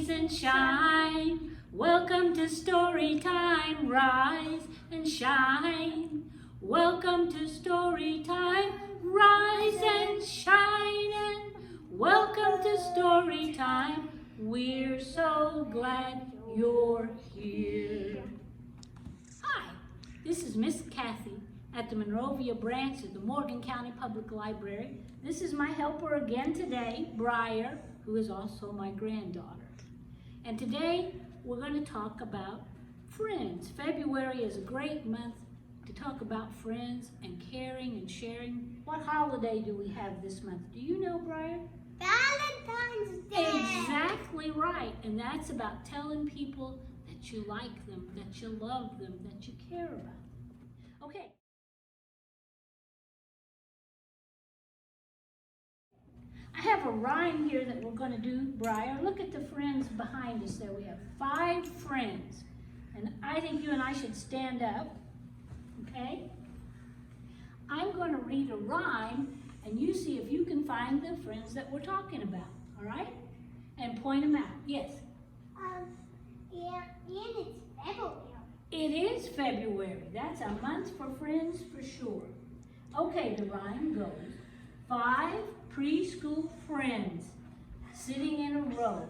rise and shine. Welcome to story time. Rise and shine. Welcome to story time. Rise and shine. And welcome to story time. We're so glad you're here. Hi, this is Miss Kathy at the Monrovia branch of the Morgan County Public Library. This is my helper again today, Briar, who is also my granddaughter. And today we're going to talk about friends. February is a great month to talk about friends and caring and sharing. What holiday do we have this month? Do you know, Briar? Valentine's Day. Exactly right. And that's about telling people that you like them, that you love them, that you care about them. Okay. I have a rhyme here that we're going to do, Briar. Look at the friends behind us there. We have 5 friends. And I think you and I should stand up, okay? I'm going to read a rhyme, and you see if you can find the friends that we're talking about, all right? And point them out. Yes? Yeah, and it's February. It is February. That's a month for friends for sure. Okay, the rhyme goes, 5 preschool friends sitting in a row.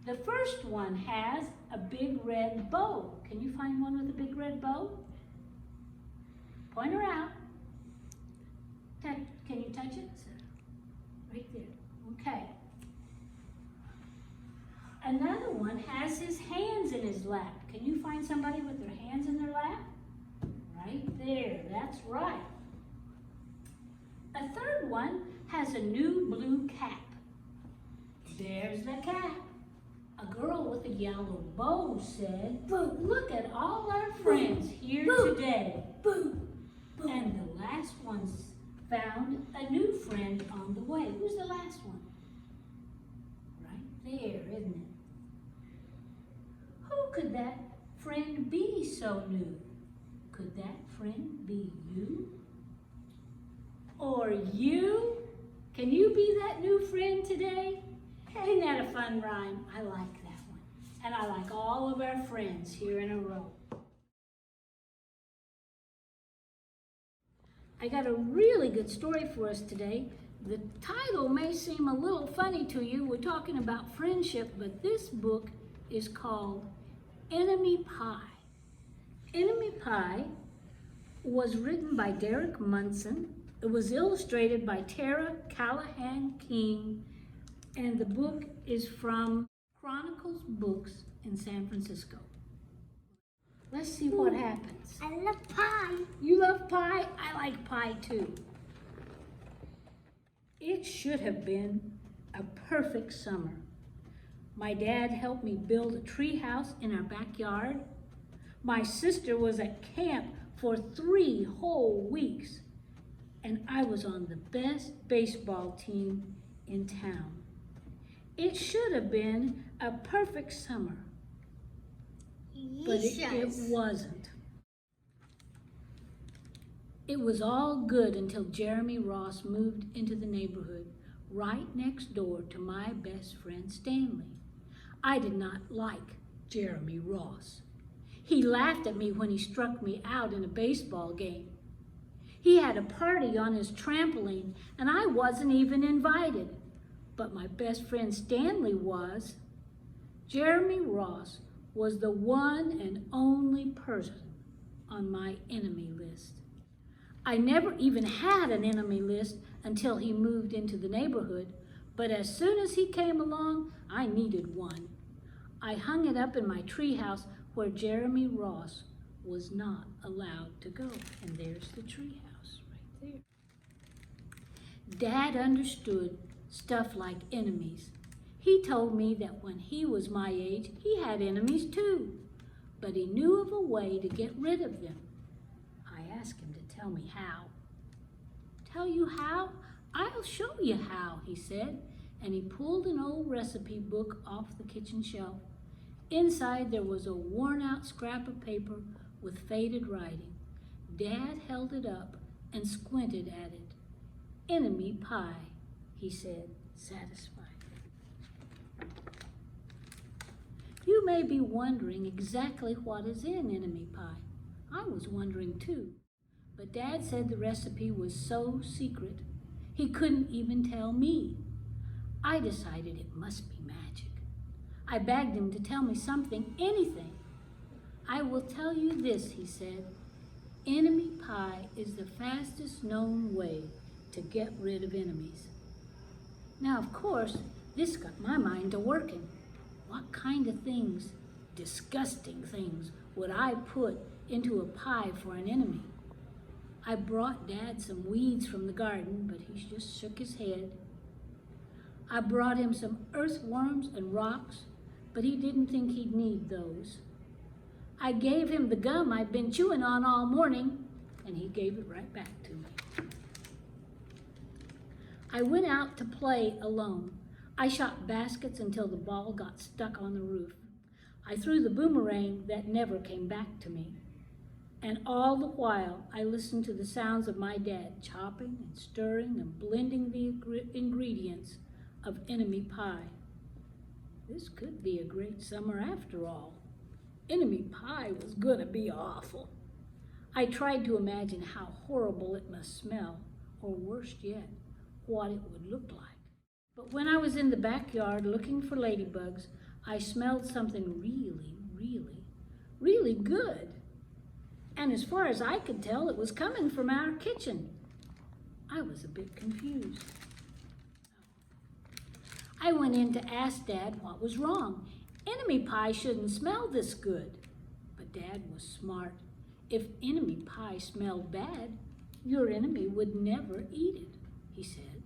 The first one has a big red bow. Can you find one with a big red bow? Point her out. Can you touch it? Right there. Okay. Another one has his hands in his lap. Can you find somebody with their hands in their lap? Right there. That's right. A third one has a new blue cap. There's the cap. A girl with a yellow bow said, "Boo, look at all our friends here today." Boo, boo. And the last one found a new friend on the way. Who's the last one? Right there, isn't it? Who could that friend be so new? Could that friend be you? Or you? Can you be that new friend today? Isn't that a fun rhyme? I like that one. And I like all of our friends here in a row. I got a really good story for us today. The title may seem a little funny to you. We're talking about friendship, but this book is called Enemy Pie. Enemy Pie was written by Derek Munson. It was illustrated by Tara Callahan King, and the book is from Chronicles Books in San Francisco. Let's see what happens. I love pie. You love pie? I like pie too. It should have been a perfect summer. My dad helped me build a tree house in our backyard. My sister was at camp for 3 whole weeks, and I was on the best baseball team in town. It should have been a perfect summer, but it wasn't. It was all good until Jeremy Ross moved into the neighborhood right next door to my best friend Stanley. I did not like Jeremy Ross. He laughed at me when he struck me out in a baseball game. He had a party on his trampoline, and I wasn't even invited. But my best friend Stanley was. Jeremy Ross was the one and only person on my enemy list. I never even had an enemy list until he moved into the neighborhood, but as soon as he came along, I needed one. I hung it up in my treehouse where Jeremy Ross was not allowed to go. And there's the treehouse right there. Dad understood stuff like enemies. He told me that when he was my age, he had enemies too, but he knew of a way to get rid of them. I asked him to tell me how. Tell you how? I'll show you how, he said, and he pulled an old recipe book off the kitchen shelf. Inside there was a worn-out scrap of paper with faded writing. Dad held it up and squinted at it. Enemy pie, he said, satisfied. You may be wondering exactly what is in enemy pie. I was wondering too, but Dad said the recipe was so secret, he couldn't even tell me. I decided it must be magic. I begged him to tell me something, anything. I will tell you this, he said. Enemy pie is the fastest known way to get rid of enemies. Now, of course, this got my mind to working. What kind of things, disgusting things, would I put into a pie for an enemy? I brought Dad some weeds from the garden, but he just shook his head. I brought him some earthworms and rocks, but he didn't think he'd need those. I gave him the gum I'd been chewing on all morning, and he gave it right back to me. I went out to play alone. I shot baskets until the ball got stuck on the roof. I threw the boomerang that never came back to me. And all the while, I listened to the sounds of my dad chopping and stirring and blending the ingredients of enemy pie. This could be a great summer after all. Enemy pie was gonna be awful. I tried to imagine how horrible it must smell, or worse yet, what it would look like. But when I was in the backyard looking for ladybugs, I smelled something really good. And as far as I could tell, it was coming from our kitchen. I was a bit confused. I went in to ask Dad what was wrong. Enemy pie shouldn't smell this good. But Dad was smart. If enemy pie smelled bad, your enemy would never eat it, he said.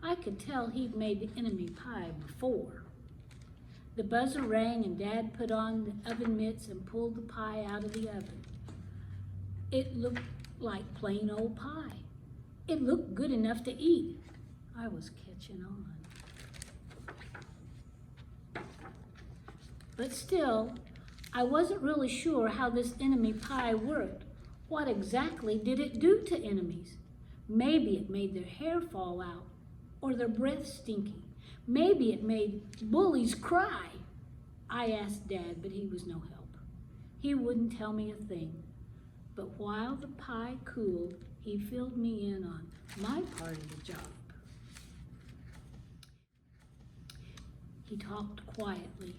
I could tell he'd made the enemy pie before. The buzzer rang and Dad put on the oven mitts and pulled the pie out of the oven. It looked like plain old pie. It looked good enough to eat. I was catching on. But still, I wasn't really sure how this enemy pie worked. What exactly did it do to enemies? Maybe it made their hair fall out or their breath stinky. Maybe it made bullies cry. I asked Dad, but he was no help. He wouldn't tell me a thing. But while the pie cooled, he filled me in on my part of the job. He talked quietly.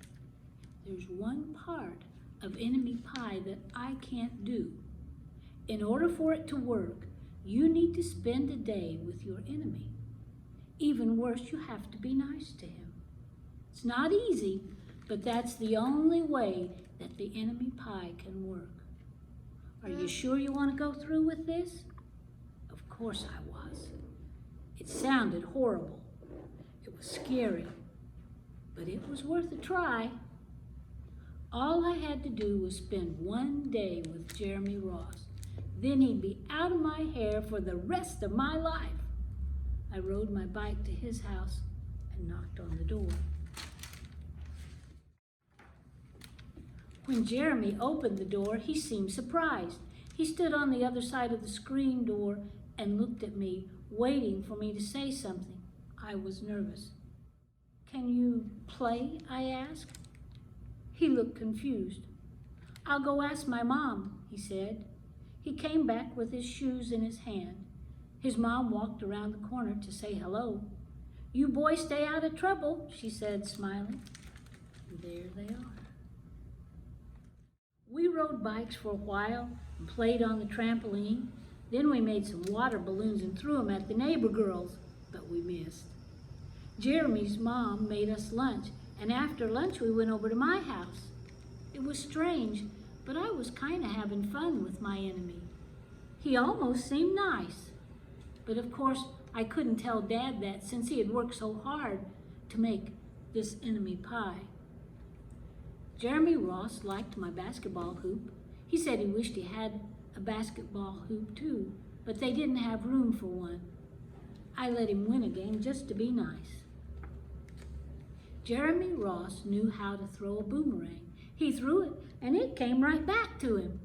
There's one part of enemy pie that I can't do. In order for it to work, you need to spend a day with your enemy. Even worse, you have to be nice to him. It's not easy, but that's the only way that the enemy pie can work. Are you sure you want to go through with this? Of course I was. It sounded horrible. It was scary, but it was worth a try. All I had to do was spend one day with Jeremy Ross. Then he'd be out of my hair for the rest of my life. I rode my bike to his house and knocked on the door. When Jeremy opened the door, he seemed surprised. He stood on the other side of the screen door and looked at me, waiting for me to say something. I was nervous. Can you play? I asked. He looked confused. I'll go ask my mom, he said. He came back with his shoes in his hand. His mom walked around the corner to say hello. You boys stay out of trouble, she said, smiling. And there they are. We rode bikes for a while and played on the trampoline. Then we made some water balloons and threw them at the neighbor girls, but we missed. Jeremy's mom made us lunch, and after lunch we went over to my house. It was strange, but I was kind of having fun with my enemy. He almost seemed nice. But of course, I couldn't tell Dad that since he had worked so hard to make this enemy pie. Jeremy Ross liked my basketball hoop. He said he wished he had a basketball hoop too, but they didn't have room for one. I let him win a game just to be nice. Jeremy Ross knew how to throw a boomerang. He threw it, and it came right back to him.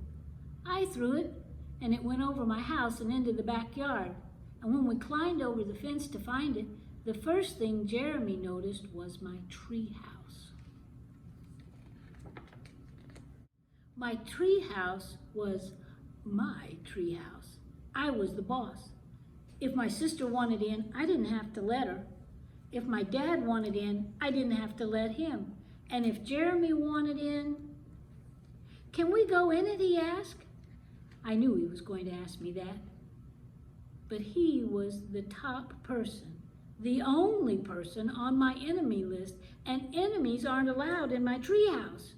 I threw it, and it went over my house and into the backyard. And when we climbed over the fence to find it, the first thing Jeremy noticed was my tree house. My tree house was my tree house. I was the boss. If my sister wanted in, I didn't have to let her. If my dad wanted in, I didn't have to let him. And if Jeremy wanted in, "Can we go in it?" he asked. I knew he was going to ask me that. But he was the top person, the only person on my enemy list, and enemies aren't allowed in my treehouse.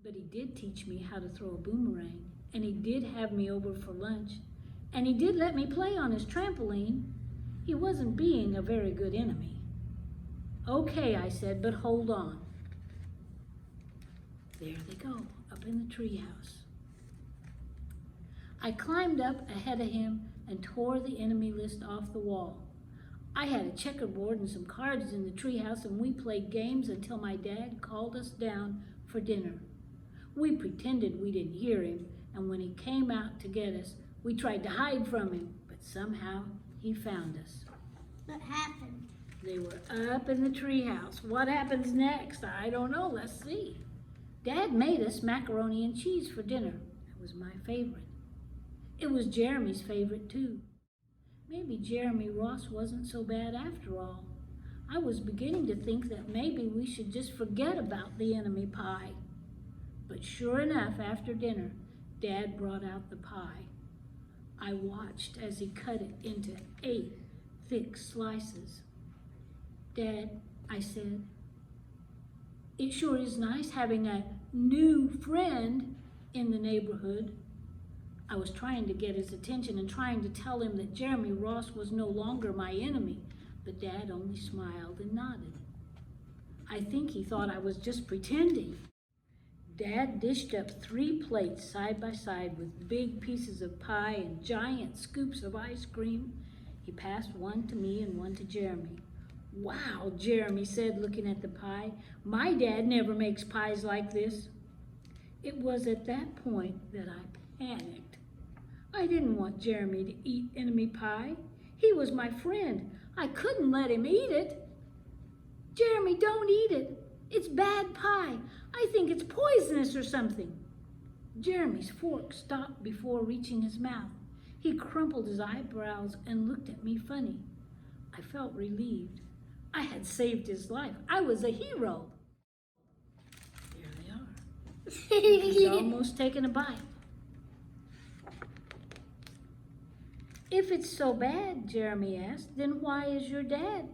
But he did teach me how to throw a boomerang, and he did have me over for lunch, and he did let me play on his trampoline. He wasn't being a very good enemy. "Okay," I said, "but hold on." There they go, up in the treehouse. I climbed up ahead of him and tore the enemy list off the wall. I had a checkerboard and some cards in the treehouse, and we played games until my dad called us down for dinner. We pretended we didn't hear him, and when he came out to get us, we tried to hide from him, but somehow he found us. What happened? They were up in the treehouse. What happens next? I don't know. Let's see. Dad made us macaroni and cheese for dinner. It was my favorite. It was Jeremy's favorite too. Maybe Jeremy Ross wasn't so bad after all. I was beginning to think that maybe we should just forget about the enemy pie. But sure enough, after dinner, Dad brought out the pie. I watched as he cut it into 8 thick slices. "Dad," I said, "it sure is nice having a new friend in the neighborhood." I was trying to get his attention and trying to tell him that Jeremy Ross was no longer my enemy, but Dad only smiled and nodded. I think he thought I was just pretending. Dad dished up 3 plates side by side with big pieces of pie and giant scoops of ice cream. He passed one to me and one to Jeremy. "Wow," Jeremy said, looking at the pie. "My dad never makes pies like this." It was at that point that I panicked. I didn't want Jeremy to eat enemy pie. He was my friend. I couldn't let him eat it. "Jeremy, don't eat it. It's bad pie. I think it's poisonous or something." Jeremy's fork stopped before reaching his mouth. He crumpled his eyebrows and looked at me funny. I felt relieved. I had saved his life. I was a hero. There they are. He's almost taken a bite. "If it's so bad," Jeremy asked, "then why is your dad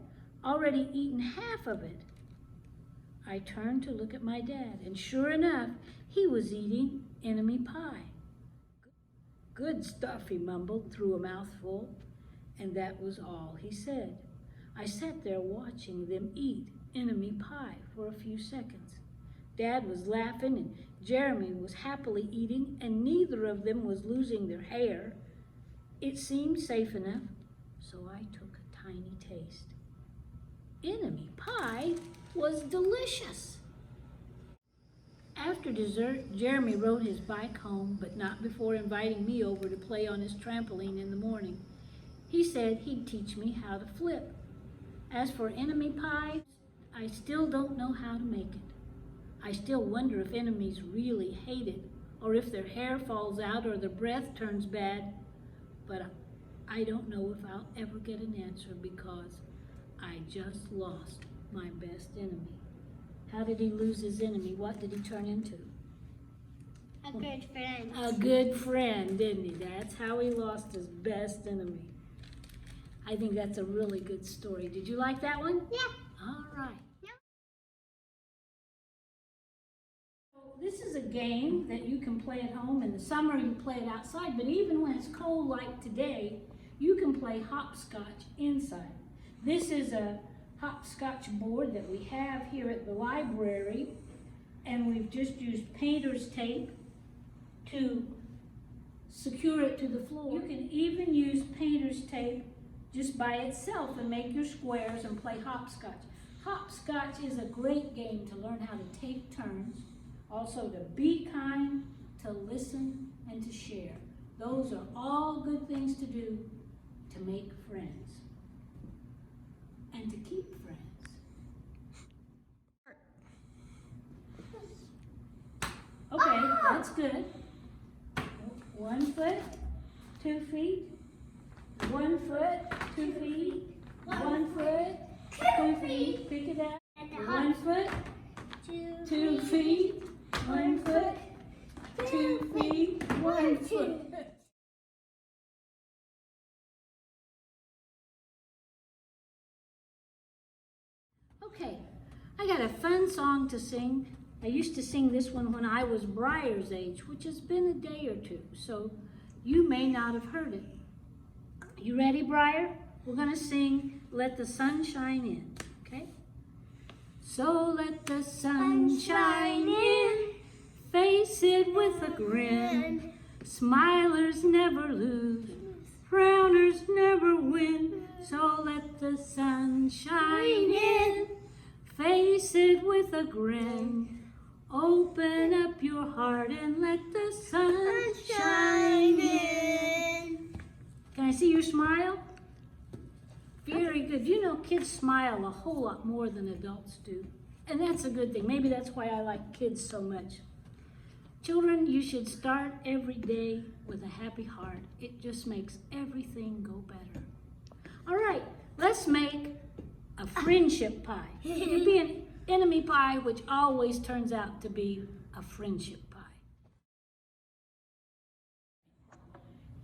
already eaten half of it?" I turned to look at my dad, and sure enough, he was eating enemy pie. "Good stuff," he mumbled through a mouthful, and that was all he said. I sat there watching them eat enemy pie for a few seconds. Dad was laughing, and Jeremy was happily eating, and neither of them was losing their hair. It seemed safe enough, so I took a tiny taste. Enemy pie was delicious. After dessert, Jeremy rode his bike home, but not before inviting me over to play on his trampoline in the morning. He said he'd teach me how to flip. As for enemy pie, I still don't know how to make it. I still wonder if enemies really hate it, or if their hair falls out or their breath turns bad. But I don't know if I'll ever get an answer because I just lost my best enemy. How did he lose his enemy? What did he turn into? A good friend. A good friend, didn't he? That's how he lost his best enemy. I think that's a really good story. Did you like that one? Yeah. All right. This is a game that you can play at home. In the summer, you play it outside, but even when it's cold like today, you can play hopscotch inside. This is a hopscotch board that we have here at the library, and we've just used painter's tape to secure it to the floor. You can even use painter's tape just by itself and make your squares and play hopscotch. Hopscotch is a great game to learn how to take turns, also to be kind, to listen, and to share. Those are all good things to do to make friends and to keep friends. That's good. 1 foot, 2 feet. 1 foot, 2 feet. 1 foot, 2 feet. Pick it up. 1 foot, 2 feet. 1 foot, 2 feet. 1 foot. Okay, I got a fun song to sing. I used to sing this one when I was Briar's age, which has been a day or two, so you may not have heard it. You ready, Briar? We're going to sing Let the Sun Shine In, okay? So let the sun shine in, face it with a grin. Smilers never lose, frowners never win. So let the sun shine in, face it with a grin. Open up your heart and let the sun shine in. Can I see your smile? Very good. You know, kids smile a whole lot more than adults do. And that's a good thing. Maybe that's why I like kids so much. Children, you should start every day with a happy heart. It just makes everything go better. All right, let's make a friendship pie. It could be an enemy pie, which always turns out to be a friendship pie.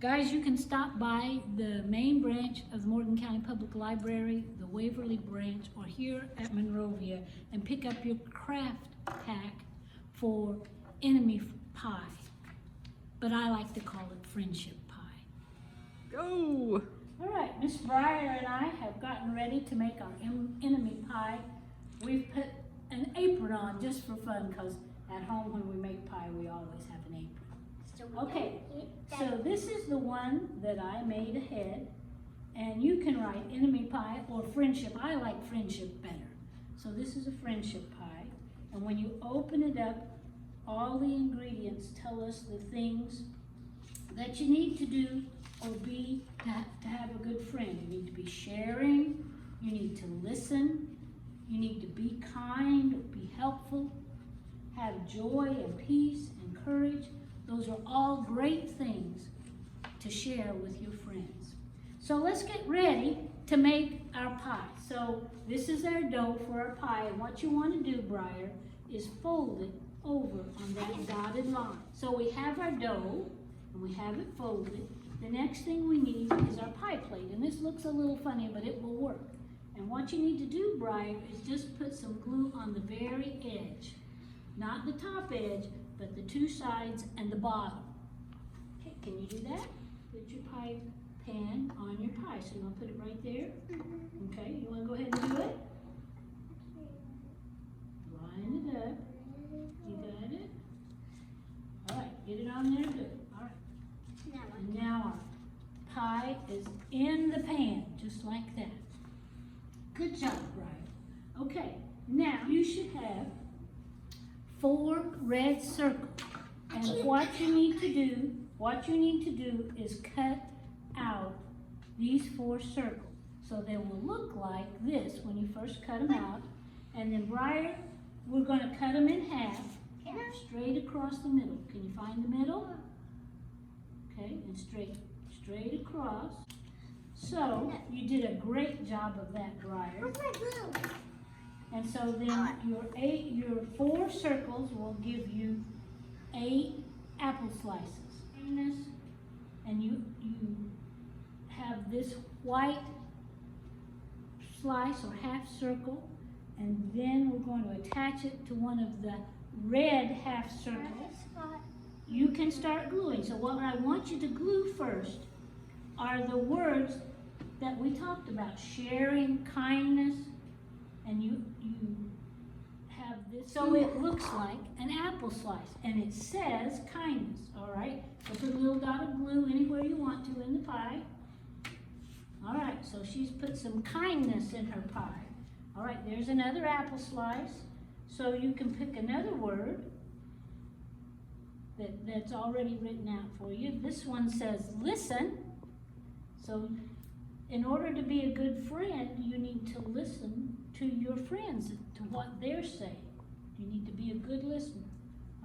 Guys, you can stop by the main branch of the Morgan County Public Library, the Waverly branch, or here at Monrovia, and pick up your craft pack for enemy pie. But I like to call it friendship pie. Go! All right, Miss Briar and I have gotten ready to make our enemy pie. We've put an apron on just for fun, because at home when we make pie, we always have an apron. Okay, so this is the one that I made ahead, and you can write enemy pie or friendship. I like friendship better. So this is a friendship pie, and when you open it up, all the ingredients tell us the things that you need to do or be to have a good friend. You need to be sharing, you need to listen, you need to be kind, be helpful, have joy and peace and courage. Those are all great things to share with your friends. So let's get ready to make our pie. So this is our dough for our pie, and what you want to do, Briar, is fold it over on that dotted line. So we have our dough, and we have it folded. The next thing we need is our pie plate, and this looks a little funny, but it will work. And what you need to do, Briar, is just put some glue on the very edge. Not the top edge, but the 2 sides and the bottom. Okay, can you do that? Put your pie pan on your pie. So you want to put it right there? Okay, you want to go ahead and do it? Line it up. You got it? All right, get it on there good. All right. And now our pie is in the pan, just like that. Good job, Briar. Okay, now you should have 4 red circles. And what you need to do is cut out these 4 circles. So they will look like this when you first cut them out. And then, Briar, we're going to cut them in half, straight across the middle. Can you find the middle? Okay, and straight across. So you did a great job of that, Briar. And so then your 4 circles will give you 8 apple slices. And you have this white slice or half circle, and then we're going to attach it to one of the red half circles. You can start gluing. So what I want you to glue first are the words that we talked about: sharing, kindness, and you have this. So it looks like an apple slice, and it says kindness, all right? So put a little dot of glue anywhere you want to in the pie. All right, so she's put some kindness in her pie. All right, there's another apple slice. So you can pick another word that's already written out for you. This one says listen. So in order to be a good friend, you need to listen to your friends, to what they're saying. You need to be a good listener.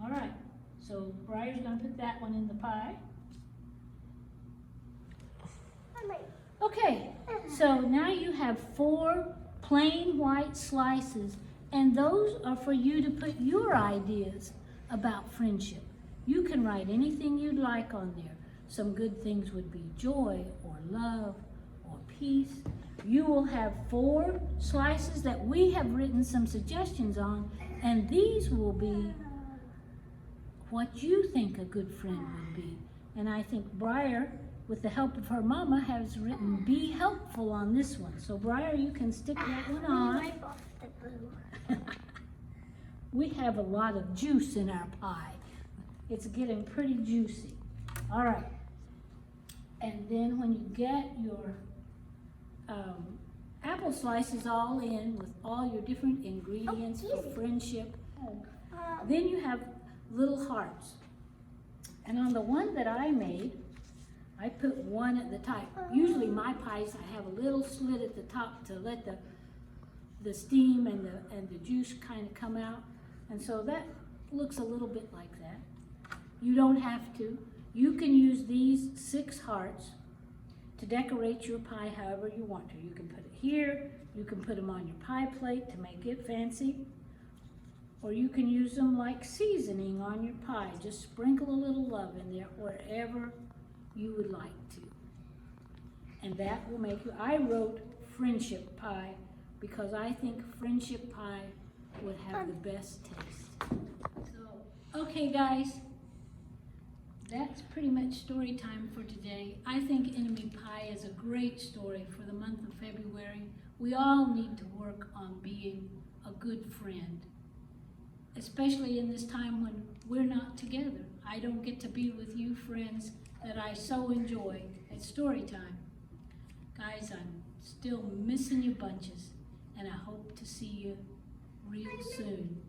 All right, So Briar's gonna put that one in the pie. Okay, so now you have 4 plain white slices, and those are for you to put your ideas about friendship. You can write anything you'd like on there. Some good things would be joy or love or peace. You will have 4 slices that we have written some suggestions on, and these will be what you think a good friend would be. And I think Briar, with the help of her mama, has written be helpful on this one. So Briar, you can stick that one on. Wipe off the glue. We have a lot of juice in our pie. It's getting pretty juicy. All right. And then when you get your apple slices all in with all your different ingredients for friendship, then you have little hearts. And on the one that I made, I put one at the top. Usually my pies, I have a little slit at the top to let the steam and the juice kind of come out. And so that looks a little bit like that. You don't have to. You can use these 6 hearts to decorate your pie however you want to. You can put it here, you can put them on your pie plate to make it fancy, or you can use them like seasoning on your pie. Just sprinkle a little love in there wherever you would like to. And that will make you, I wrote friendship pie because I think friendship pie would have the best taste. So, okay guys, that's pretty much story time for today. I think Enemy Pie is a great story for the month of February. We all need to work on being a good friend, especially in this time when we're not together. I don't get to be with you friends that I so enjoy at story time. Guys, I'm still missing you bunches, and I hope to see you real soon.